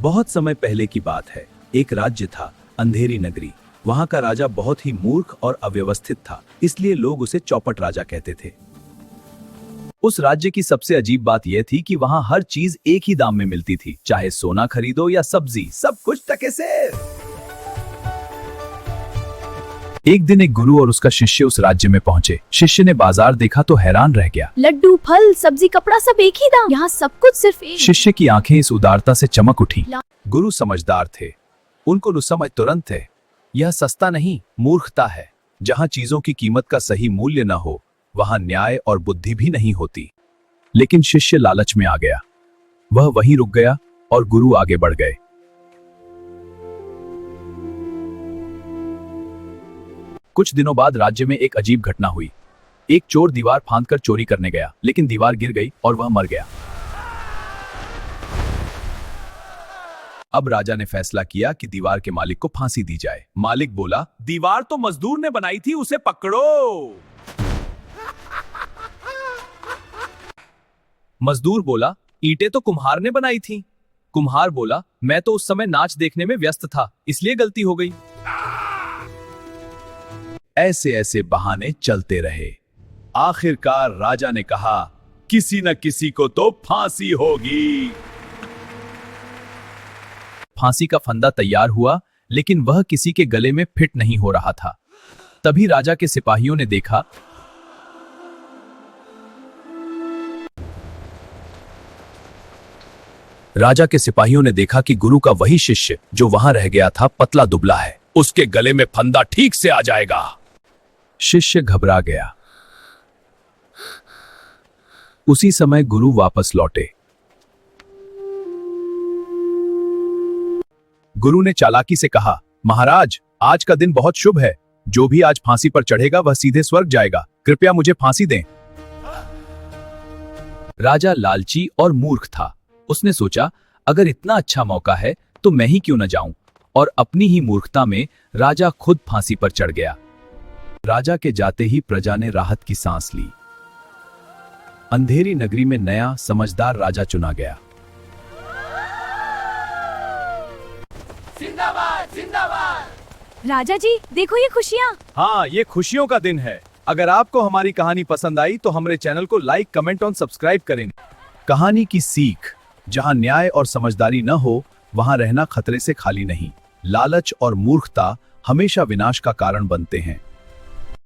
बहुत समय पहले की बात है। एक राज्य था, अंधेरी नगरी। वहां का राजा बहुत ही मूर्ख और अव्यवस्थित था, इसलिए लोग उसे चौपट राजा कहते थे। उस राज्य की सबसे अजीब बात यह थी कि वहां हर चीज एक ही दाम में मिलती थी, चाहे सोना खरीदो या सब्जी, सब कुछ टके से। एक दिन एक गुरु और उसका शिष्य उस राज्य में पहुंचे। शिष्य ने बाजार देखा तो हैरान रह गया। लड्डू, फल, सब्जी, कपड़ा सब एक ही दाम। यहाँ सब कुछ सिर्फ एक। शिष्य की आंखें इस उदारता से चमक उठी। गुरु समझदार थे, उनको समझ तुरंत थे, यह सस्ता नहीं, मूर्खता है। जहां चीजों की कीमत का सही मूल्य न हो, वहां न्याय और बुद्धि भी नहीं होती। लेकिन शिष्य लालच में आ गया। वह वहीं रुक गया और गुरु आगे बढ़ गए। कुछ दिनों बाद राज्य में एक अजीब घटना हुई। एक चोर दीवार फांदकर चोरी करने गया, लेकिन दीवार गिर गई और वह मर गया। अब राजा ने फैसला किया कि दीवार के मालिक को फांसी दी जाए। मालिक बोला, दीवार तो मजदूर ने बनाई थी, उसे पकड़ो। मजदूर बोला, ईंटें तो कुम्हार ने बनाई थी। कुम्हार बोला, मैं तो उस समय नाच देखने में व्यस्त था, इसलिए गलती हो गई। ऐसे ऐसे बहाने चलते रहे। आखिरकार राजा ने कहा, किसी न किसी को तो फांसी होगी। फांसी का फंदा तैयार हुआ, लेकिन वह किसी के गले में फिट नहीं हो रहा था। तभी राजा के सिपाहियों ने देखा कि गुरु का वही शिष्य जो वहां रह गया था पतला दुबला है, उसके गले में फंदा ठीक से आ जाएगा। शिष्य घबरा गया। उसी समय गुरु वापस लौटे। गुरु ने चालाकी से कहा, महाराज, आज का दिन बहुत शुभ है। जो भी आज फांसी पर चढ़ेगा वह सीधे स्वर्ग जाएगा। कृपया मुझे फांसी दें। राजा लालची और मूर्ख था। उसने सोचा, अगर इतना अच्छा मौका है तो मैं ही क्यों न जाऊं, और अपनी ही मूर्खता में राजा खुद फांसी पर चढ़ गया। राजा के जाते ही प्रजा ने राहत की सांस ली। अंधेरी नगरी में नया समझदार राजा चुना गया। जिंदाबाद, जिंदाबाद। राजा जी, देखो ये खुशियाँ। हाँ, ये खुशियों का दिन है। अगर आपको हमारी कहानी पसंद आई तो हमारे चैनल को लाइक, कमेंट और सब्सक्राइब करें। कहानी की सीख, जहां न्याय और समझदारी न हो, वहां रहना खतरे से खाली नहीं। लालच और मूर्खता हमेशा विनाश का कारण बनते हैं।